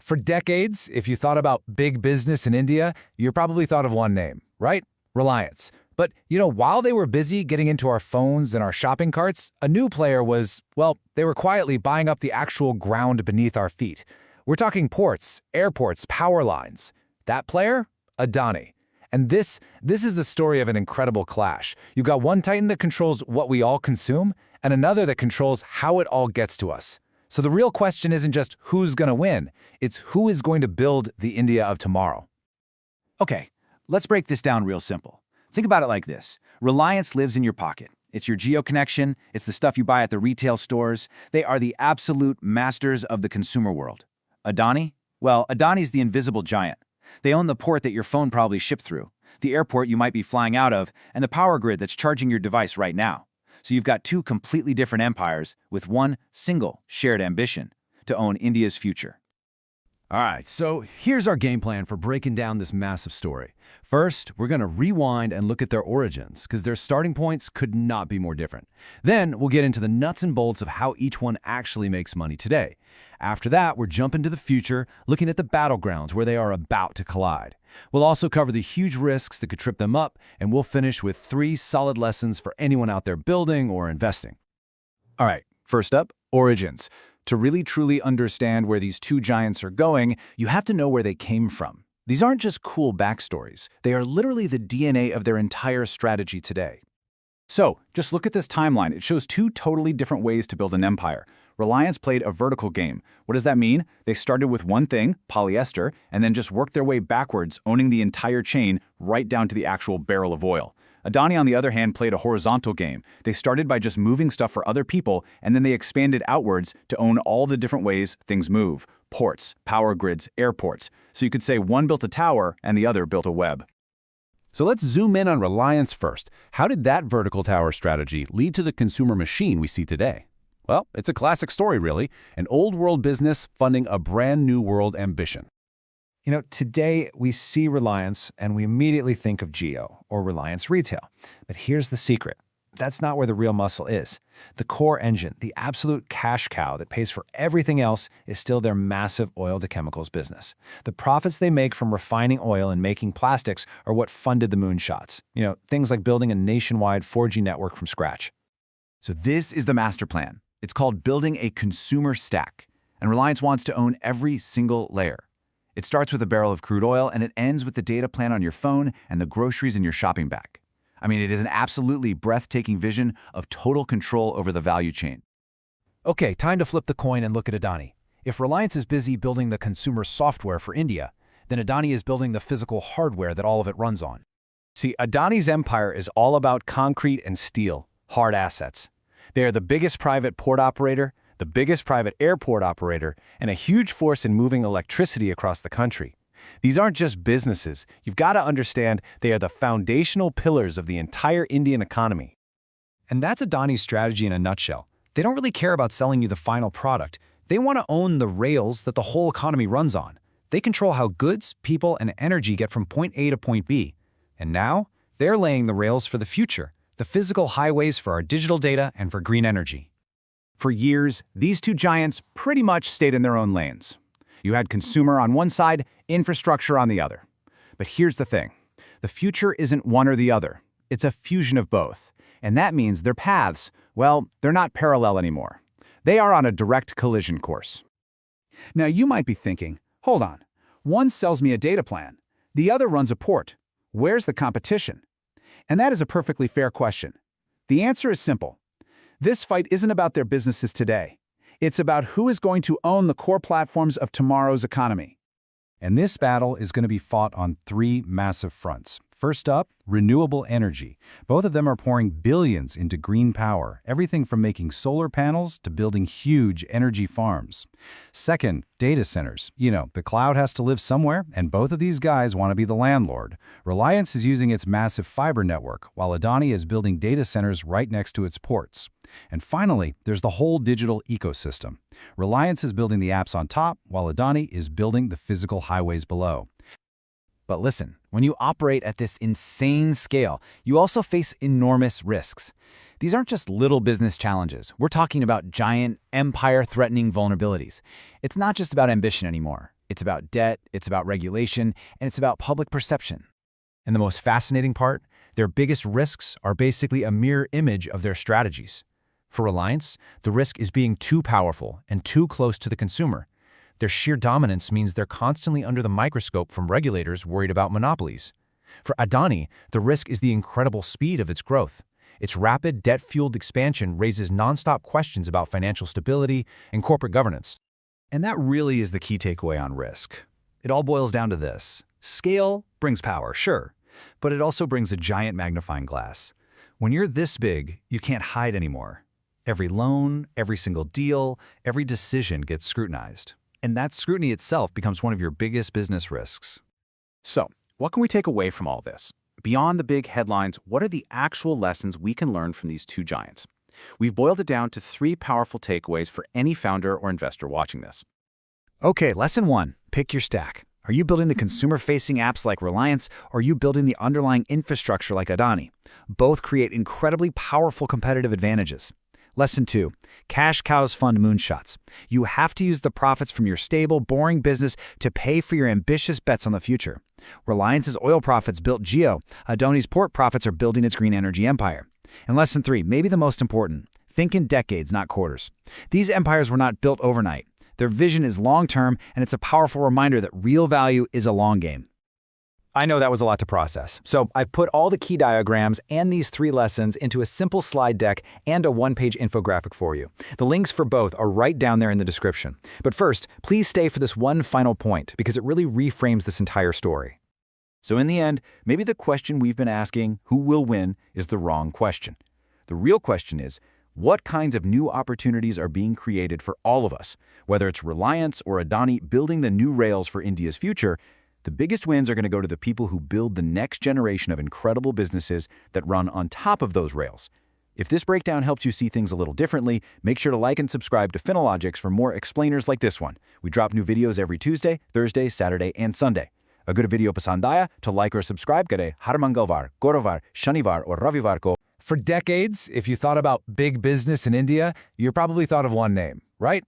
For decades, if you thought about big business in India, you probably thought of one name, right? Reliance. But, while they were busy getting into our phones and our shopping carts, a new player was, well, they were quietly buying up the actual ground beneath our feet. We're talking ports, airports, power lines. That player? Adani. And this is the story of an incredible clash. You've got one titan that controls what we all consume, and another that controls how it all gets to us. So the real question isn't just who's going to win, it's who is going to build the India of tomorrow. Okay, let's break this down real simple. Think about it like this. Reliance lives in your pocket. It's your Jio connection, it's the stuff you buy at the retail stores. They are the absolute masters of the consumer world. Adani? Well, Adani's the invisible giant. They own the port that your phone probably shipped through, the airport you might be flying out of, and the power grid that's charging your device right now. So you've got two completely different empires with one single shared ambition: to own India's future. All right, so here's our game plan for breaking down this massive story. First, we're going to rewind and look at their origins, because their starting points could not be more different. Then, we'll get into the nuts and bolts of how each one actually makes money today. After that, we're jumping to the future, looking at the battlegrounds where they are about to collide. We'll also cover the huge risks that could trip them up, and we'll finish with 3 solid lessons for anyone out there building or investing. All right, first up, origins. To really truly understand where these two giants are going, you have to know where they came from. These aren't just cool backstories. They are literally the DNA of their entire strategy today. So, just look at this timeline. It shows 2 totally different ways to build an empire. Reliance played a vertical game. What does that mean? They started with one thing, polyester, and then just worked their way backwards, owning the entire chain right down to the actual barrel of oil. Adani, on the other hand, played a horizontal game. They started by just moving stuff for other people, and then they expanded outwards to own all the different ways things move: ports, power grids, airports. So you could say one built a tower and the other built a web. So let's zoom in on Reliance first. How did that vertical tower strategy lead to the consumer machine we see today? Well, it's a classic story, really. An old world business funding a brand new world ambition. Today we see Reliance and we immediately think of Jio or Reliance Retail. But here's the secret. That's not where the real muscle is. The core engine, the absolute cash cow that pays for everything else, is still their massive oil-to-chemicals business. The profits they make from refining oil and making plastics are what funded the moonshots. Things like building a nationwide 4G network from scratch. So this is the master plan. It's called building a consumer stack, and Reliance wants to own every single layer. It starts with a barrel of crude oil, and it ends with the data plan on your phone and the groceries in your shopping bag. I mean, it is an absolutely breathtaking vision of total control over the value chain. Okay, time to flip the coin and look at Adani. If Reliance is busy building the consumer software for India, then Adani is building the physical hardware that all of it runs on. See, Adani's empire is all about concrete and steel, hard assets. They are the biggest private port operator, the biggest private airport operator, and a huge force in moving electricity across the country. These aren't just businesses. You've got to understand they are the foundational pillars of the entire Indian economy. And that's Adani's strategy in a nutshell. They don't really care about selling you the final product. They want to own the rails that the whole economy runs on. They control how goods, people, and energy get from point A to point B. And now, they're laying the rails for the future, the physical highways for our digital data and for green energy. For years, these two giants pretty much stayed in their own lanes. You had consumer on one side, infrastructure on the other. But here's the thing. The future isn't one or the other. It's a fusion of both. And that means their paths, well, they're not parallel anymore. They are on a direct collision course. Now you might be thinking, hold on, one sells me a data plan, the other runs a port. Where's the competition? And that is a perfectly fair question. The answer is simple. This fight isn't about their businesses today. It's about who is going to own the core platforms of tomorrow's economy. And this battle is going to be fought on 3 massive fronts. First up, renewable energy. Both of them are pouring billions into green power, everything from making solar panels to building huge energy farms. Second, data centers. The cloud has to live somewhere, and both of these guys want to be the landlord. Reliance is using its massive fiber network, while Adani is building data centers right next to its ports. And finally, there's the whole digital ecosystem. Reliance is building the apps on top, while Adani is building the physical highways below. But listen, when you operate at this insane scale, you also face enormous risks. These aren't just little business challenges. We're talking about giant, empire-threatening vulnerabilities. It's not just about ambition anymore. It's about debt, it's about regulation, and it's about public perception. And the most fascinating part, their biggest risks are basically a mirror image of their strategies. For Reliance, the risk is being too powerful and too close to the consumer. Their sheer dominance means they're constantly under the microscope from regulators worried about monopolies. For Adani, the risk is the incredible speed of its growth. Its rapid, debt-fueled expansion raises nonstop questions about financial stability and corporate governance. And that really is the key takeaway on risk. It all boils down to this. Scale brings power, sure, but it also brings a giant magnifying glass. When you're this big, you can't hide anymore. Every loan, every single deal, every decision gets scrutinized. And that scrutiny itself becomes one of your biggest business risks. So, what can we take away from all this? Beyond the big headlines, what are the actual lessons we can learn from these two giants? We've boiled it down to 3 powerful takeaways for any founder or investor watching this. Okay, lesson 1, pick your stack. Are you building the consumer-facing apps like Reliance, or are you building the underlying infrastructure like Adani? Both create incredibly powerful competitive advantages. Lesson 2, cash cows fund moonshots. You have to use the profits from your stable, boring business to pay for your ambitious bets on the future. Reliance's oil profits built Jio. Adani's port profits are building its green energy empire. And lesson 3, maybe the most important, think in decades, not quarters. These empires were not built overnight. Their vision is long-term, and it's a powerful reminder that real value is a long game. I know that was a lot to process, so I've put all the key diagrams and these 3 lessons into a simple slide deck and a 1-page infographic for you. The links for both are right down there in the description. But first, please stay for this one final point, because it really reframes this entire story. So in the end, maybe the question we've been asking, who will win, is the wrong question. The real question is, what kinds of new opportunities are being created for all of us? Whether it's Reliance or Adani building the new rails for India's future, the biggest wins are going to go to the people who build the next generation of incredible businesses that run on top of those rails. If this breakdown helped you see things a little differently, make sure to like and subscribe to Finologix for more explainers like this one. We drop new videos every Tuesday, Thursday, Saturday, and Sunday. अगर video पसंद आया तो like और subscribe करें हर मंगलवार, गुरुवार, शनिवार और रविवार को. For decades, if you thought about big business in India, you probably thought of one name, right?